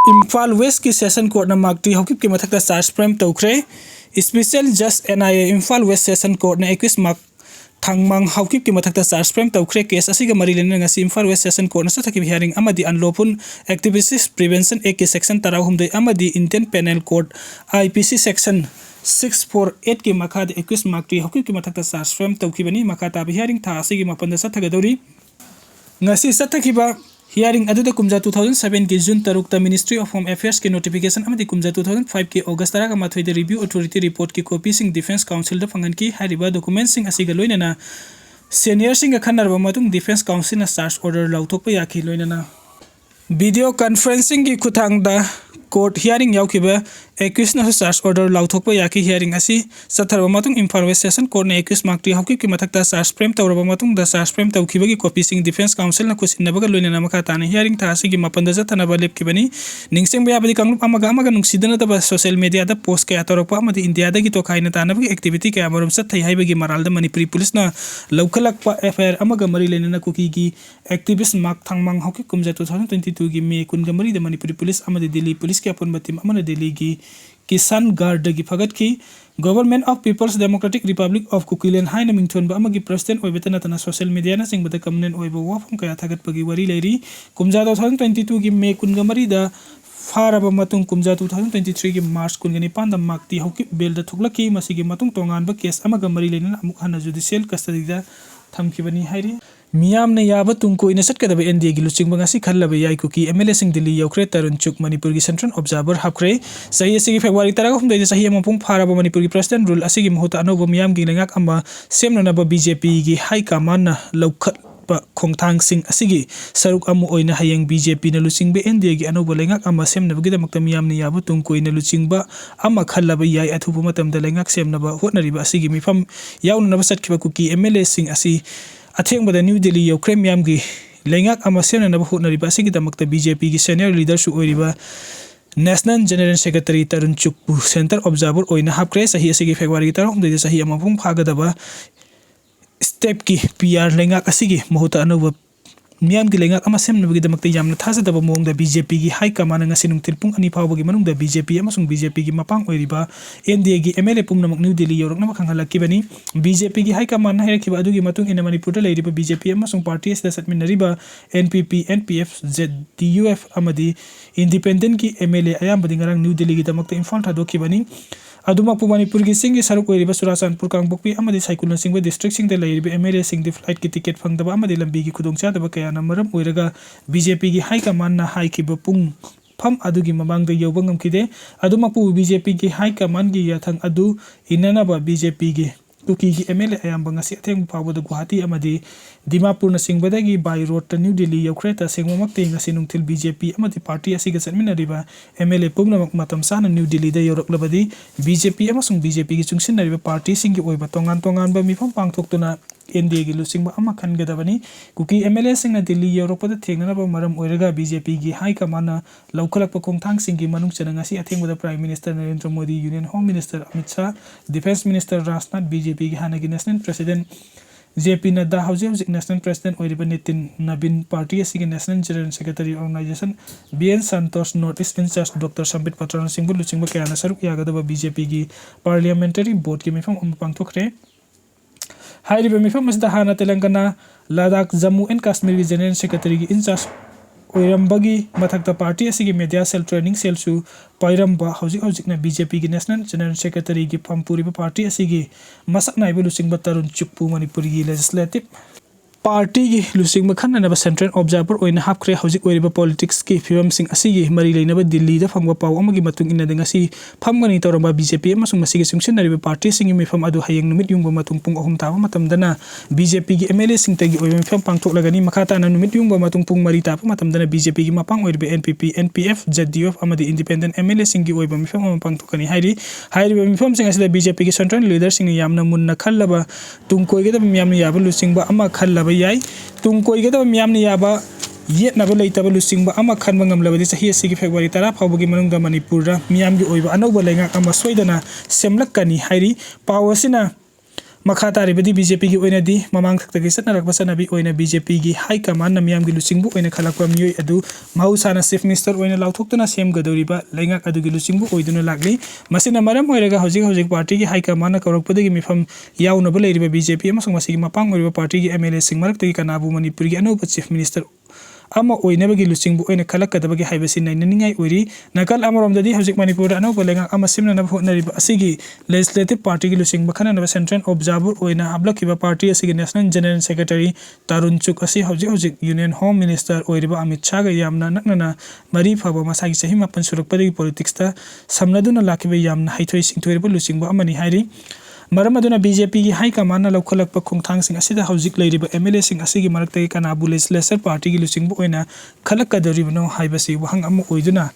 Imphal West की session court न mark 3 Haokip के मथक्ता चार्ज फ्रेम तौखरे special judge NIA Imphal west session court ने 21 मार्क थांगमांग हौकिप के मथक्ता चार्ज फ्रेम तौखरे केस असिगा मरी लेना ngasi Imphal west session court न सथकी हियरिंग अमदी अनलॉफुल एक्टिविटीज प्रिवेंशन एक्ट के सेक्शन 13 अमदी Indian penal code IPC section 648 के मखा 21 मार्क 3 हौकिप के मथक्ता चार्ज फ्रेम तौखिबनी मखा ताब हियरिंग था असिगी मपन सथगदौरी ngasi सथकिबा हियरिंग अदुदा कुमजा 2007 के जून 3 मिनिस्ट्री ऑफ होम अफेयर्स के नोटिफिकेशन अमदी कुमजा 2005 के अगस्त 13 द रिव्यू अथॉरिटी रिपोर्ट की कॉपी सिंग डिफेंस काउंसिल द फंगन की हारिबा डॉक्यूमेंट सिंग असिगा लोइनना सीनियर सिंग खन्नरबा मतुंग डिफेंस काउंसिल न चार्ज ऑर्डर लाउथोकपा याखी लोइनना वीडियो कॉन्फ्रेंसिंग की खुथांगदा कोर्ट हियरिंग याउखिबा 21 न चार्ज ऑर्डर लाउथोकपा याखी हियरिंग असि सथरबा मतुंग इम्फाल वेस्ट सेशन कोर्ट ने 21 मार्क 3 हौकिप की मथक्ता चार्ज फ्रेम तौरबा मतुंग द चार्ज फ्रेम तौखिबगी कॉपी सिंग डिफेंस काउंसिल न खुसिनबगा लोइनना मखा ताने हियरिंग था असिगी मपन द जथनबा लेपखिबनी निंगसेंग याबदी कांगलुप अमगा नुंगसिदना दबा सोशल मीडिया द पोस्ट कया तौरपा अमदी इंडिया दगी तोखाइना तानबगी एक्टिविटी कया मरम सथै हाइबगी मराल द मणिपुरी पुलिस न लौखलकपा FIR अमगा मरी लेनना कुकी की एक्टिविस्ट मार्क थांगमांग हौकिप कुमजा 2022 की मे 19 द मणिपुरी पुलिस अमदी दिल्ली पुलिस के अपुन बतिम अमन दिल्ली की किसान गार्ड की फगत की government of people's democratic republic of Kukiland हाइन मिंथोनबा अमगी प्रेसिडेंट ओइबेतना तना सोशल मीडिया न सिंगबदा कमनेन ओइबो वाफम कया थगतपगी वरी लेरी कुमजा 2022 की मे 19 द फारब मतुंग कुमजा 2023 की मार्च 19 द मार्क हौकिप बेल द थुगलकी मसिगी मतुंग तोंगानबा केस अमगा मरी लेना अमुक हना जुडिशियल कस्टडी दा थमखिबनी हाइरी मियाम ने याबा तुमको इन सटकदब NDA की लुचिंग बंगासी खल्लब याई कुकी MLA सिंह दिल्ली यौखरे तरुण चुक मणिपुर की सेंट्रल ऑब्जर्वर हाखरे सही असिगी फेब्रुआरी 13 सही अमपुंग फारब मणिपुर की प्रेसिडेंट रूल असिगी महूत अनोब मियाम की लेंगाक अमा सेमननब BJP की हाई कमान लौखत खोंगथांग सिंह असिगी सरुक अमु ओइना हयेंग BJP न लुचिंग बे NDA की अनोब लेंगाक अमा सेमनबगी दमक्ता मियाम ने याबा तुमको इन लुचिंग अमा खल्लब याई अथुब मतम द लेंगाक सेमनब होटनरिबा असिगी मिफम याउननब सटखिबा कुकी MLA सिंह असी अथेंबद न्यू दिल्ली यौखरे मियाम की लेंगाक अमा सेमनब होटनरिबा असिगी दमक्ता BJP की सीनियर लीडर सु ओइरिबा नेशनल जनरल सेक्रेटरी तरुण चुक सेंटर ऑब्जर्वर ओइना हापक्रे सही असिगी फेब्रुआरी 13 सही अमपुंग फागदबा स्टेप की PR लेंगाक असिगी महूत अनोब मियाम की लेंगाक अमा सेमनबगी दमक्ता यामना थाजदबा मोंग द BJP की हाई कमान ngasi नुंगतिल पुंग अनि फावबगी मनुंग द BJP अमसुंग BJP की मपांग ओइरिबा NDA की MLA पुंगनमक न्यू दिल्ली यौरकनबा खंगलक्किबनी BJP की हाई कमान हैरखिबा अदुगी मतुंग इन मणिपुर द लेरिबा BJP अमसुंग पार्टी असिदा सटमिनरिबा NPP NPF ZDUF अमदी इंडिपेंडेंट की MLA अयामबदी ngarang न्यू दिल्ली की दमक्ता इम्फाल थादोखिबनी अदुमकपु मणिपुर की सिंह सरुक ओइरिबा सुराचानपुर कांगपोकपी अमदी साइकुलन सिंह डिस्ट्रिक्ट सिंह द लेरिबा MLA सिंह द फ्लाइट की टिकट फंगदबा अमदी लंबी की खुदोंचादबा कयाना मरम ओइरगा BJP की हाई कमान ना हाई की पुंग फम अदुगी ममांग द यौबा ngamkide अदुमकपु BJP की हाई कमान की याथंग अदु इननबा BJP की कुकी की MLA अयाम ngasi अथेंग फावद गुवाहाटी अमदी दिमापुर न सिंगबदगी बाई रोड त न्यू दिल्ली यौखरे त सेंगममक्ते ngasi नुंगथिल BJP अमदी पार्टी असिगा चटमिनरिबा MLA पुगनमक मतम साना न्यू दिल्ली द यौरकलबदी BJP अमसुंग BJP की चुंगसिनरिबा पार्टी सिंग की ओइबा तोंगान तोंगान बा मिफम पांगथोक्तुना NDA की लुचिंग अमा खनगदबनी कुकी MLA सिंग दिल्ली यौरकपद थेंगनबा मरम ओइरगा BJP की हाई कमान लौखलक खोंगथांग सिंग की मनुंग चना ngasi अथेंगबद prime minister Narendra Modi union home minister Amit Shah defence minister Rajnath BJP की हाना की नेशनल प्रेसिडेंट JP नड्डा हौजिक नेशनल प्रेसिडेंट ओइरिबा नितिन नबीन पार्टी असिगी national general secretary organisation BN Santosh north east incharge doctor Sambit पत्रान सिंह लुचिंग कयाना सरुक यागदबा BJP की पार्लियामेंटरी बोर्ड की मिफम अम पांगथोखरे हाइरिबा मिफम असदा हाना तेलंगाना लद्दाख जम्मू एंड कश्मीर की जनरल सेक्रेटरी की इंचार्ज ओइरंबगी मथक्ता पार्टी असिगी मीडिया सेल ट्रेनिंग सेल सु पाइरंबा हौजिकना BJP की नेशनल जनरल सेक्रेटरी की फमपुरिबा पार्टी असिगी मसक नाइबा लुचिंग तरुण चुक्पु मणिपुर की लेजिस्लेटिव पार्टी की लुचिंग खन्ननबा सेंट्रल ऑब्जर्वर ओइना हापख्रे हौजिक ओइरिबा पॉलिटिक्स की फिवम सिंग असिगी मरी लेनबा दिल्ली द फंगबा पाव अमगी मतुंग इनद ngasi फमगनी तौरबा BJP अमसुंग मसिगी चुंगसिनरिबा पार्टी सिंग मिफम अदु हयेंग नुमित युंगबा मतुंग पुंग अहुम ताबा मतमदना BJP की MLA सिंग तगी ओइबा मिफम पांगथोकलगनी मखाता ना नुमित युंगबा मतुंग पुंग मरी ताबा मतमदना BJP की मपांग ओइरिबा NPP NPF ZDUF अमदी इंडिपेंडेंट MLA सिंग की ओइबा मिफम अम पांगथोकनी हाइरिबा मिफम सिंग असिदा BJP की सेंट्रल लीडर सिंग यामना मुन्ना खल्लबा तुंग कोइगदा मियामना याबा लुचिंगबा अमा खल्लबा याई तुंग कोइगदा मियामना याबा येतनबा लेतबा लुचिंगबा अमा खनबा ngamlabadi sahi asigi February 10 फावबगी मनुंगदा मणिपुरदा मियामगी ओइबा अनौबा लेंगाक अमा सोइदना सेमलक्कनी हाइरि पावसिना मखा तारिबदी बीजेपी की ओइनदी ममांग थक्तगी सतनारक बसनाबी ओइना बीजेपी की हाई कमान मियाम की लुचिंगबु ओइना खलकपा मियोई अदु महौसाना चीफ मिनिस्टर ओइना लाउथोक्तुना सेमगदौरिबा लैंगाक अदुगी लुचिंगबु ओइदुना लागली मसिना मरम ओइरगा हौजिक पार्टी की हाई कमान कौरकपदगी मिफम याउनबा लैरिबा बीजेपी अमसुंग मसिगी मपांग ओइरबा पार्टी की एमएलए सिंग मरक्तगी कनाबु मणिपुर की अनौबा चीफ मिनिस्टर अमा ओइनबगी लुचिंगबु ओइना खलकदबगी हाइबसि नैननिंगाई ओइरी नकल अमरोमददी हौजिक मणिपुर अनौबा लैंगाक अमा सिमननब होटनरिबा असिगी लेजिस्लेटिव पार्टी की लुचिंगबा खननबा सेंट्रल ऑब्जर्वर ओइना हाबलखिबा पार्टी असिगी national general secretary Tarun Chugh असी हौजिक यूनियन होम मिनिस्टर ओइरिबा अमित शाह गा यामना नकनना मरी फबा मसागी चही मापन सुरकपदगी पॉलिटिक्स ता समनदुना लाखिबा यामना हाइथोइ सिंथोइरिबा लुचिंगबा अमनि हाइरी मरम अदुना बीजेपी की हाई कमान लौखलकपा खोंथांगसिंग असिदा हौजिक लैरिबा एमएलए सिंग असिगी मरक्तगी कनाबु लेजिस्लेचर पार्टी की लुचिंगबु ओइना खलकदौरिबनो हाइबसि वहंग अमु ओइदुना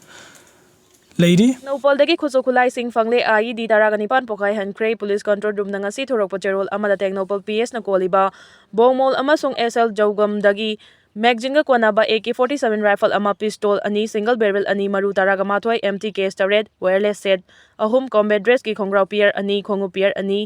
लैरी नौपलदगी खुसु खुलाई सिंह फंगले आईडी तरागनिपान पोखाई हनख्रे पुलिस कंट्रोल रूम नंगसी थोरकपा चेरोल अमदा टेक्नोपल पीएस न कोलिबा बोंगमोल अमसुंग एसएल जौगमदगी मैगजिंग कोनाबा AK-47 राइफल अमा पिस्तौल अनि सिंगल बैरल अनि मरु तरागा माथोय एमटी केस तरेट वायरलेस सेट अहुम कॉम्बैट ड्रेस की खोंग्राव पियर अनि खोंगु पियर अनि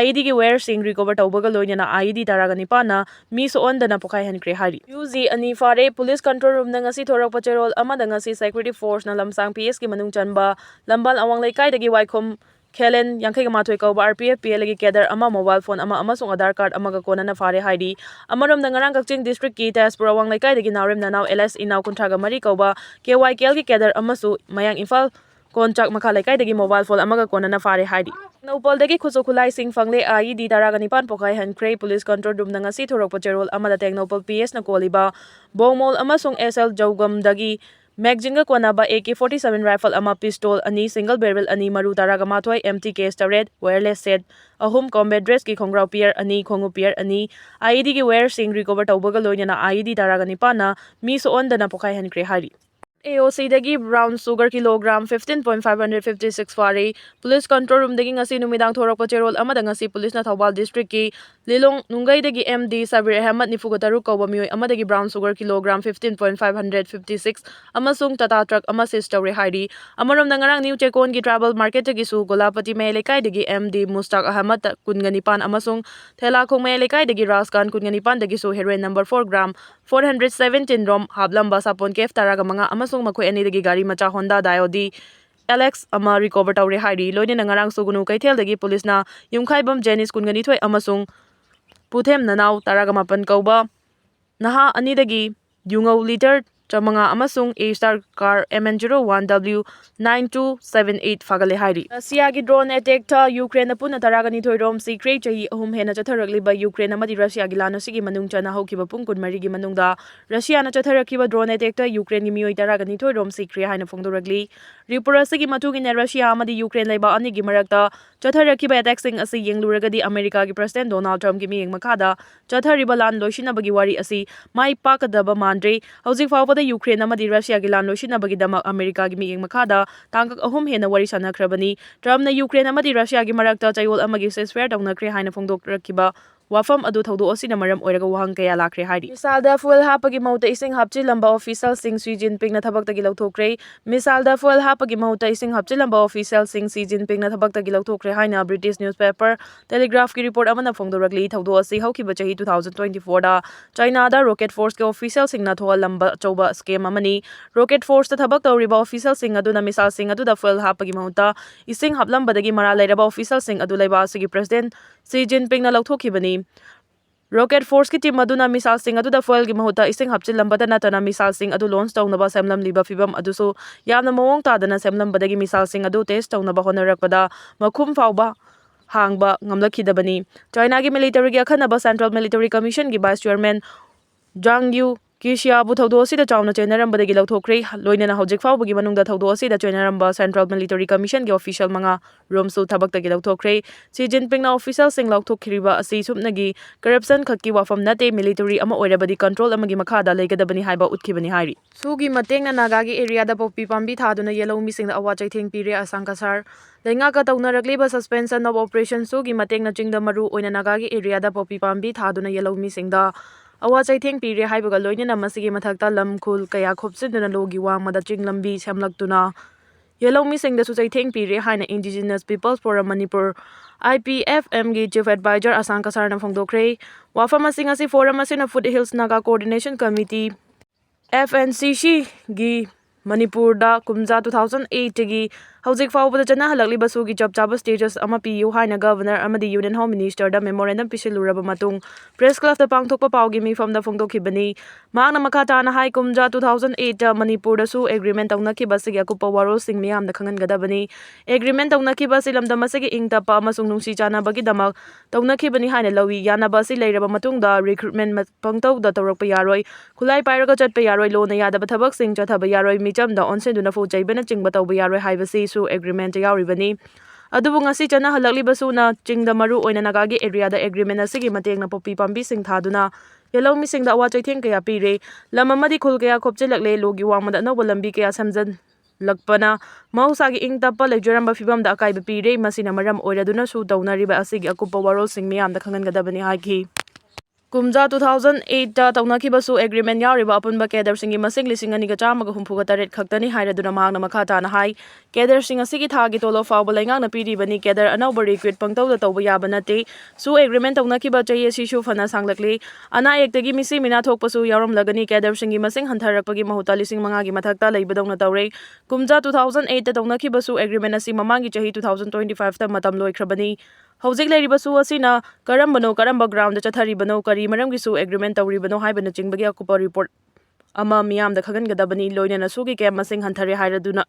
आईडी की वेयर सिंग रिकवर तौबगा लोइना आईडी तरागा निपाना मी सोअनदना पोखाई हनख्रे हारी यूजी अनि फारे पुलिस कंट्रोल रूम नंगसी थोरकपा चेरोल अमदा ngasi सेक्युरिटी फोर्स न लमसांग पीएस की मनुंग चनबा लंबाल अवांग लैकाइदगी वाइखोम खेलेन यांखैगा माथोय कौबा आरपीएफ पीएल की कैडर अमा मोबाइल फोन अमा अमसुंग आधार कार्ड अमागा कोनना फारे हाइडी अमरम नंगरांग कक्चिंग डिस्ट्रिक्ट की तेजपुर अवांग लैकाइदगी नावरेम ननाव एलएस इनाव कुंथ्रागा मरी कौबा केवाईकेएल की कैडर अमसु मयांग इम्फाल कोनचाक मखा लैकाइदगी मोबाइल फोन अमागा कोनना फारे हाइडी नौपलदगी खुसु खुलाई सिंह फंगले आईडी तरागनिपान पोखाई हनख्रे पुलिस कंट्रोल रूम नंगसी थोरकपा चेरोल अमदा टेक्नोपल पीएस न कोलिबा बोंगमोल अमसुंग एसएल जौगमदगी मैगजिंग कोनाबा AK-47 राइफल अमा पिस्तौल अनि सिंगल बैरल अनि मरु तरागा माथोय एमटी केस तरेट वायरलेस सेट अहुम कॉम्बैट ड्रेस की खोंग्राव पियर अनि खोंगु पियर अनि आईडी की वेयर सिंग रिकवर तौबगा लोइना आईडी तरागा निपाना मी सोअनदना पोखाई हनख्रे हारी AOC दगी ब्राउन शुगर किलोग्राम 15.556 फारे पुलिस कंट्रोल रूम दगी ngasi numidang thorokpa cherol amada ngasi police ना थौबाल डिस्ट्रिक्ट की लिलोंग नुंगई दगी MD सबीर अहमद निफुगतरु कौबा मियोई अमदगी brown sugar kilogram 15.556 अमसुंग Tata truck अमा सिज तौरे हाइडी अमरोम नंगरांग न्यू चेकोन की ट्रैवल मार्केट दगी सु गोलापति मे लेकाई दगी MD मुस्ताक अहमद कुनगनिपान अमसुंग थेलाखोंग मे लेकाई दगी राजकान कुनगनिपान दगी सु हेरोइन नंबर 4 ग्राम 417 रोम हाबलंबा सापोन केफ तरागा मंगा अमसुंग मखोय अनिदगी गाड़ी मचा होंडा डायोडी एलेक्स अमा रिकवर तौरे हाइडी लोइना नंगरांग सुगुनु कैथेलदगी पुलिसना युमखाइबम जेनिस कुनगनिथोय अमसुंग पुथेम ननाव तरागा मापन कौबा नहा अनिदगी युंगौ लीटर चमंगा अमसुंग A स्टार कार MN01W 9278 फागले हाइडी रशिया की ड्रोन अटैक था यूक्रेन पुन तरागनी थोइरोम सीक्रे चही अहुम हेना चथरकलिबा यूक्रेन अमदि रशिया की लानोसिगी मनुंग चना हौकिबा पुंग कुनमरी की मनुंगदा रशिया ना चथरकिबा ड्रोन अटैक था यूक्रेन की मियोई तरागनी थोइरोम सीक्रे हाइना फोंदोरकली रिपोर्टसगी मतुगिने रशिया अमदि यूक्रेन लेबा अनि की मरकता चथरकिबा अटैक सिंग असि येंगलुरगदी अमेरिका की प्रेसिडेंट डोनाल्ड ट्रम्प की मियेंग मखादा चथरिबा लान लोइसिनबगी वारी असि माई पाकदबा मानद्रे हौजिक फावबदा यूक्रेन अमदि रशिया की लान लोइसिनबगीदमक अमेरिका की मियेंग मखादा तांगक अहुम हेना वारी सनखरबनी ट्रम्पना यूक्रेन अमदि रशिया की मरकता चयोल अमगी सेसफेयर तौनखरे हाइना फोंदोरकिबा वाफम अदु थौदो असिना मरम ओइरगा वहंग कया लाखरे हाइडी मिसालदा फुल हापगी मौत इसिंग हापचिलंबा ऑफिशियल सिंग सी जिनपिंग ना थबकतगी लौथोखरे मिसालदा फुल हापगी मौत इसिंग हापचिलंबा ऑफिशियल सिंग सी जिनपिंग ना थबकतगी लौथोखरे हाइना ब्रिटिश न्यूज़पेपर टेलीग्राफ की रिपोर्ट अमना फोंदोरकली थौदो असि हौकिबा चही 2024 दा चाइना दा रॉकेट फोर्स के ऑफिशियल सिंग ना थोलंबा चौबा स्केम अमनी रॉकेट फोर्स ता थबक तौरिबा ऑफिशियल सिंग अदुना मिसाल सिंग अदुदा फुल हापगी मौत इसिंग हापलंबदगी मरा लेरबा ऑफिशियल सिंग अदु लेबा असि प्रेसिडेंट सी जिनपिंग ना लौथोखिबनी रॉकेट फोर्स की टीम अदुना मिसाल सिंग अदुदा फॉयल की महुता इसिंग हापचिलंबदा नतना मिसाल सिंग अदु लॉन्च तौनबा सेमलमलिबा फिबम अदुसु यामना मवोंग तादना सेमलंबदगी मिसाल सिंग अदु टेस्ट तौनबा होनरकपदा मखुम फावबा हांगबा ngamlakidabani चाइना की मिलिटरी की अखनबा सेंट्रल मिलिटरी कमीशन की vice chairman Zhang Youxia बुथौदो असिदा चावना चेनरंबदगी लौथोखरे लोइना हौजिक फावबगी मनुंगदा थौदो असिदा चेनरंबा सेंट्रल मिलिटरी कमीशन की ऑफिशियल मंगा रोमसु थबकतगी लौथोखरे सी जिनपिंग ना ऑफिशियल सिंग लौथोखिरिबा असि सुपनगी करप्शन खक्की वाफम नते मिलिटरी अमा ओइरबदी कंट्रोल अमगी मखादा लेगदबनी हाइबा उतखिबनी हाइरी सुगी मतेंगना नागागी एरियादा पोपी पांबी थादुना येलो मिसिंग अवा चैथेंग पिरे असंकसार लेंगा का तौनरकलिबा सस्पेंशन ऑफ ऑपरेशन सुगी मतेंगना चिंगदा मरु ओइना नागागी एरियादा पोपी पांबी थादुना येलो मिसिंगदा अवा चैथेंग पिरे हाइबगा लोइना मसिगी मथक्ता लम खुल कया खोपसिदुना लोगी वांगमदा चिंग लंबी सेमलक्तुना ꯌꯦꯜꯍꯧꯃꯤꯁꯤꯡꯗꯁꯨ ꯆꯩꯊꯦꯡ ꯄꯤꯔꯦ ꯍꯥꯏꯅ Indigenous Peoples Forum Manipur IPFMꯒꯤ Chief Advisor Asang Kasarna ꯐꯣꯡꯗꯣꯛꯈ꯭ꯔꯦ꯫ ꯋꯥꯐꯝ ꯑꯁꯤ ꯉꯁꯤ ꯐꯣꯔꯝ ꯑꯁꯤꯅ Foothills Naga Coordination Committee FNCCꯒꯤ ꯃꯅꯤꯄꯨꯔꯗ ꯀꯨꯝꯖꯥ 2008ꯗꯒꯤ ꯍꯧꯖꯤꯛ ꯐꯥꯎꯕꯗ ꯆꯠꯅꯍꯜꯂꯛꯂꯤꯕ ꯁꯨꯒꯤ ꯆꯞ ꯆꯥꯕ ꯁ꯭ꯇꯦꯇꯁ ꯑꯃ ꯄꯤꯌꯨ ꯍꯥꯏꯅ ꯒꯚꯔꯅꯔ ꯑꯃꯗꯤ ꯌꯨꯅꯤꯌꯟ ꯍꯣꯝ ꯃꯤꯅꯤꯁꯇꯔꯗ ꯃꯦꯃꯣꯔꯦꯟꯗꯝ ꯄꯤꯁꯤꯜꯂꯨꯔꯕ ꯃꯇꯨꯡ ꯄ꯭ꯔꯦꯁ ꯀ꯭ꯂꯕꯇ ꯄꯥꯡꯊꯣꯛꯄ ꯄꯥꯎꯒꯤ ꯃꯤꯐꯝꯗ ꯐꯣꯡꯗꯣꯛꯈꯤꯕꯅꯤ꯫ ꯃꯍꯥꯛꯅ ꯃꯈꯥ ꯇꯥꯅ ꯍꯥꯏ ꯀꯨꯝꯖꯥ 2008ꯗ ꯃꯅꯤꯄꯨꯔꯗꯁꯨ ꯑꯦꯒ꯭ꯔꯤꯃꯦꯟ ꯇꯧꯅꯈꯤꯕ ꯑꯁꯤꯒꯤ ꯑꯀꯨꯞꯄ ꯋꯥꯔꯣꯜꯁꯤꯡ ꯃꯤꯌꯥꯝꯗ ꯈꯪꯍꯟꯒꯗꯕꯅꯤ꯫ ꯑꯦꯒ꯭ꯔꯤꯃꯦꯟ ꯇꯧꯅꯈꯤꯕ ꯑꯁꯤ ꯂꯝꯗꯝ ꯑꯁꯤꯒꯤ ꯏꯪ ꯇꯞꯄ ꯑꯃꯁꯨꯡ ꯅꯨꯡꯁꯤ ꯆꯥꯟꯅꯕꯒꯤꯗꯃꯛ ꯇꯧꯅꯈꯤꯕꯅꯤ ꯍꯥꯏꯅ ꯂꯧꯏ꯫ ꯌꯥꯅꯕ ꯑꯁꯤ ꯂꯩꯔꯕ ꯃꯇꯨꯡꯗ ꯔꯤꯀ꯭ꯔꯨꯠꯃꯦꯟ ꯄꯪꯇꯧꯗ ꯇꯧꯔꯛꯄ ꯌꯥꯔꯣꯏ, ꯈꯨꯠꯂꯥꯏ ꯄꯥꯏꯔꯒ ꯆꯠꯄ ꯌꯥꯔꯣꯏ, ꯂꯣꯅ ꯌꯥꯗꯕ ꯊꯕꯛꯁꯤꯡ ꯆꯠꯊꯕ ꯌꯥꯔꯣꯏ, ꯃꯤꯆꯝꯗ ꯑꯣꯟꯁꯤꯟꯗꯨꯅ ꯐꯨ ꯆꯩꯕꯅꯆꯤꯡꯕ ꯇꯧꯕ ꯌꯥꯔꯣꯏ ꯍꯥꯏꯕꯁꯤꯁꯨ ꯑꯦꯒ꯭ꯔꯤꯃꯦꯟꯇ ꯌꯥꯎꯔꯤꯕꯅꯤ꯫ ꯑꯗꯨꯕꯨ ꯉꯁꯤ ꯆꯠꯅꯍꯜꯂꯛꯂꯤꯕꯁꯨꯅ ꯆꯤꯡꯗ ꯃꯔꯨ ꯑꯣꯏꯅ ꯅꯥꯒꯥꯒꯤ ꯑꯦꯔꯤꯌꯥꯗ ꯑꯦꯒ꯭ꯔꯤꯃꯦꯟ ꯑꯁꯤꯒꯤ ꯃꯇꯦꯡꯅ ꯄꯣꯄꯤ ꯄꯥꯝꯕꯤꯁꯤꯡ ꯊꯥꯗꯨꯅ ꯌꯦꯜꯍꯧꯃꯤꯁꯤꯡꯗ ꯑꯋꯥ ꯆꯩꯊꯦꯡ ꯀꯌꯥ ꯄꯤꯔꯦ꯫ ꯂꯝ ꯑꯃꯗꯤ ꯈꯨꯜ ꯀꯌꯥ ꯈꯣꯞꯆꯤꯜꯂꯛꯂꯦ꯫ ꯂꯣꯒꯤ ꯋꯥꯡꯃꯗ ꯑꯅꯧꯕ ꯂꯝꯕꯤ ꯀꯌꯥ ꯁꯦꯝꯖꯤꯜꯂꯛꯄꯅ ꯃꯍꯧꯁꯥꯒꯤ ꯏꯪ ꯇꯞꯄ ꯂꯩꯖꯔꯝꯕ ꯐꯤꯚꯝꯗ ꯑꯀꯥꯏꯕ ꯄꯤꯔꯦ꯫ ꯃꯁꯤꯅ ꯃꯔꯝ ꯑꯣꯏꯔꯗꯨꯅꯁꯨ ꯇꯧꯅꯔꯤꯕ ꯑꯁꯤꯒꯤ ꯑꯀꯨꯞꯄ ꯋꯥꯔꯣꯜꯁꯤꯡ ꯃꯤꯌꯥꯝꯗ ꯈꯪꯍꯟꯒꯗꯕꯅꯤ ꯍꯥꯏꯈꯤ꯫ ꯀꯨꯝꯖꯥ 2008ꯗ ꯇꯧꯅꯈꯤꯕꯁꯨ ꯑꯦꯒ꯭ꯔꯤꯃꯦꯟ ꯌꯥꯎꯔꯤꯕ ꯑꯄꯨꯟꯕ ꯀꯦꯗꯔꯁꯤꯡꯒꯤ ꯃꯁꯤꯡ 2,158 ꯈꯛꯇꯅꯤ ꯍꯥꯏꯔꯗꯨꯅ ꯃꯍꯥꯛꯅ ꯃꯈꯥ ꯇꯥꯅ ꯍꯥꯏ ꯀꯦꯗꯔꯁꯤꯡ ꯑꯁꯤꯒꯤ ꯊꯥꯒꯤ ꯇꯣꯂꯣꯞ ꯐꯥꯎꯕ ꯂꯩꯉꯥꯛꯅ ꯄꯤꯔꯤꯕꯅꯤ꯫ ꯀꯦꯗꯔ ꯑꯅꯧꯕ ꯔꯤꯀ꯭ꯔꯨꯏꯠ ꯄꯪꯇꯧꯗ ꯇꯧꯕ ꯌꯥꯕ ꯅꯠꯇꯦ꯫ ꯁꯨ ꯑꯦꯒ꯭ꯔꯤꯃꯦꯟ ꯇꯧꯅꯈꯤꯕ ꯆꯍꯤ ꯑꯁꯤꯁꯨ ꯐꯅ ꯁꯥꯡꯂꯛꯂꯤ꯫ ꯑꯅꯥ ꯑꯌꯦꯛꯇꯒꯤ ꯃꯤꯁꯤ ꯃꯤꯅꯥ ꯊꯣꯛꯄꯁꯨ ꯌꯥꯎꯔꯝꯂꯒꯅꯤ꯫ ꯀꯦꯗꯔꯁꯤꯡꯒꯤ ꯃꯁꯤꯡ ꯍꯟꯊꯔꯛꯄꯒꯤ ꯃꯍꯨꯠꯇ 5,000ꯒꯤ ꯃꯊꯛꯇ ꯂꯩꯕꯗꯧꯅ ꯇꯧꯔꯦ꯫ ꯀꯨꯝꯖꯥ 2008ꯗ ꯇꯧꯅꯈꯤꯕꯁꯨ ꯑꯦꯒ꯭ꯔꯤꯃꯦꯟ ꯑꯁꯤ ꯃꯃꯥꯡꯒꯤ ꯆꯍꯤ 2025ꯗ ꯃꯇꯝ ꯂꯣꯏꯈ꯭ꯔꯕꯅꯤ꯫ ꯍꯧꯖꯤꯛ ꯂꯩꯔꯤꯕ ꯁꯨ ꯑꯁꯤꯅ ꯀꯔꯝꯕꯅꯣ, ꯀꯔꯝꯕ ꯒ꯭ꯔꯥꯎꯟꯗ ꯆꯠꯊꯔꯤꯕꯅꯣ, ꯀꯔꯤ ꯃꯔꯝꯒꯤ ꯁꯨ ꯑꯦꯒ꯭ꯔꯤꯃꯦꯟ ꯇꯧꯔꯤꯕꯅꯣ ꯍꯥꯏꯕꯅꯆꯤꯡꯕꯒꯤ ꯑꯀꯨꯞꯄ ꯔꯤꯄꯣꯔꯠ ꯑꯃ ꯃꯤꯌꯥꯝꯗ ꯈꯪꯍꯟꯒꯗꯕꯅꯤ꯫ ꯂꯣꯏꯅꯅ ꯁꯨꯒꯤ ꯀꯦꯝꯞ ꯃꯁꯤꯡ ꯍꯟꯊꯔꯦ ꯍꯥꯏꯔꯗꯨꯅ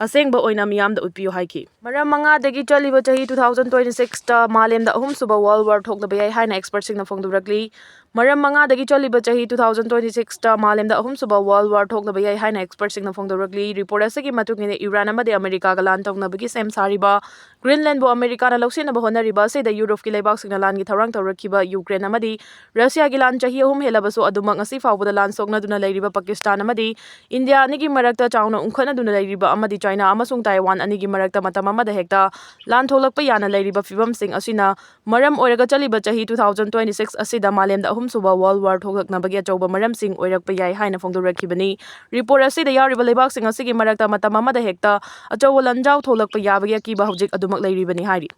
ꯑꯁꯦꯡꯕ ꯑꯣꯏꯅ ꯃꯤꯌꯥꯝꯗ ꯎꯠꯄꯤꯌꯨ ꯍꯥꯏꯈꯤ꯫ ꯃꯔꯝ 5ꯗꯒꯤ ꯆꯠꯂꯤꯕ ꯆꯍꯤ 2026ꯇ ꯃꯥꯂꯦꯝꯗ ꯑꯍꯨꯝꯁꯨꯕ ꯋꯥꯔꯜꯗ ꯋꯥꯔ ꯊꯣꯛꯂꯕ ꯌꯥꯏ ꯍꯥꯏꯅ ꯑꯦꯛꯁꯄꯔꯠꯁꯤꯡꯅ ꯐꯣꯡꯗꯣꯔꯛꯂꯤ꯫ ꯃꯔꯝ 5ꯗꯒꯤ ꯆꯠꯂꯤꯕ ꯆꯍꯤ 2026ꯇ ꯃꯥꯂꯦꯝꯗ ꯑꯍꯨꯝꯁꯨꯕ ꯋꯥꯔꯜꯗ ꯋꯥꯔ ꯊꯣꯛꯂꯕ ꯌꯥꯏ ꯍꯥꯏꯅ ꯑꯦꯛꯁꯄꯔꯠꯁꯤꯡꯅ ꯐꯣꯡꯗꯣꯔꯛꯂꯤ꯫ ꯔꯤꯄꯣꯔꯠ ꯑꯁꯤꯒꯤ ꯃꯇꯨꯡꯏꯟꯅ ꯏꯔꯥꯟ ꯑꯃꯗꯤ ꯑꯃꯦꯔꯤꯀꯥꯒ ꯂꯥꯟ ꯇꯧꯅꯕꯒꯤ ꯁꯦꯝ ꯁꯥꯔꯤꯕ ꯒ꯭ꯔꯤꯟꯂꯦꯟꯗꯕꯨ ꯑꯃꯦꯔꯤꯀꯥꯅ ꯂꯧꯁꯤꯟꯅꯕ ꯍꯣꯠꯅꯔꯤꯕ ꯑꯁꯤꯗ ꯌꯨꯔꯣꯞꯀꯤ ꯂꯩꯕꯥꯛꯁꯤꯡꯅ ꯂꯥꯟꯒꯤ ꯊꯧꯔꯥꯡ ꯇꯧꯔꯛꯈꯤꯕ ꯌꯨꯀ꯭ꯔꯦꯟ ꯑꯃꯗꯤ ꯔꯁꯤꯌꯥꯒꯤ ꯂꯥꯟ ꯆꯍꯤ 3 ꯍꯦꯜꯂꯕꯁꯨ ꯑꯗꯨꯃꯛ ꯉꯁꯤ ꯐꯥꯎꯕꯗ ꯂꯥꯟ ꯁꯣꯛꯅꯗꯨꯅ ꯂꯩꯔꯤꯕ ꯄꯥꯀꯤꯁꯇꯥꯟ ꯑꯃꯗꯤ ꯏꯟꯗꯤꯌꯥ ꯑꯅꯤꯒꯤ ꯃꯔꯛꯇ ꯆꯥꯎꯅ ꯎꯪꯈꯠꯅꯗꯨꯅ ꯂꯩꯔꯤꯕ ꯑꯃꯗꯤ ꯆꯥꯏꯅꯥ ꯑꯃꯁꯨꯡ ꯇꯥꯏꯋꯥꯟ ꯑꯅꯤꯒꯤ ꯃꯔꯛꯇ ꯃꯇꯝ ꯑꯃꯗ ꯍꯦꯛꯇ ꯂꯥꯟ ꯊꯣꯛꯂꯛꯄ ꯌꯥꯅ ꯂꯩꯔꯤꯕ ꯐꯤꯚꯝꯁꯤꯡ ꯑꯁꯤꯅ ꯃꯔꯝ ꯑꯣꯏꯔꯒ ꯆꯠꯂꯤꯕ ꯆꯍꯤ 2026 ꯑꯁꯤꯗ ꯃꯥꯂꯦꯝꯗ ꯑꯍꯨꯝꯁꯨꯕ ꯋꯥꯔꯜꯗ ꯋꯥꯔ ꯊꯣꯛꯂꯛꯅꯕꯒꯤ ꯑꯆꯧꯕ ꯃꯔꯝꯁꯤꯡ ꯑꯣꯏꯔꯛꯄ ꯌꯥꯏ ꯍꯥꯏꯅ ꯐꯣꯡꯗꯣꯔꯛꯈꯤꯕꯅꯤ꯫ ꯔꯤꯄꯣꯔꯠ ꯑꯁꯤꯗ ꯌꯥꯎꯔꯤꯕ ꯂꯩꯕꯥꯛꯁꯤꯡ ꯑꯁꯤꯒꯤ ꯃꯔꯛꯇ ꯃꯇꯝ ꯑꯃꯗ ꯍꯦꯛꯇ ꯑꯆꯧꯕ ꯂꯥꯟꯖꯥꯎ ꯊꯣꯛꯂꯛꯄ ꯌꯥꯕꯒꯤ ꯑꯀꯤꯕ ꯍꯧꯖꯤꯛ ꯑꯗꯨꯃꯛ ꯂꯩꯔꯤꯕꯅꯤ ꯍꯥꯏꯔꯤ꯫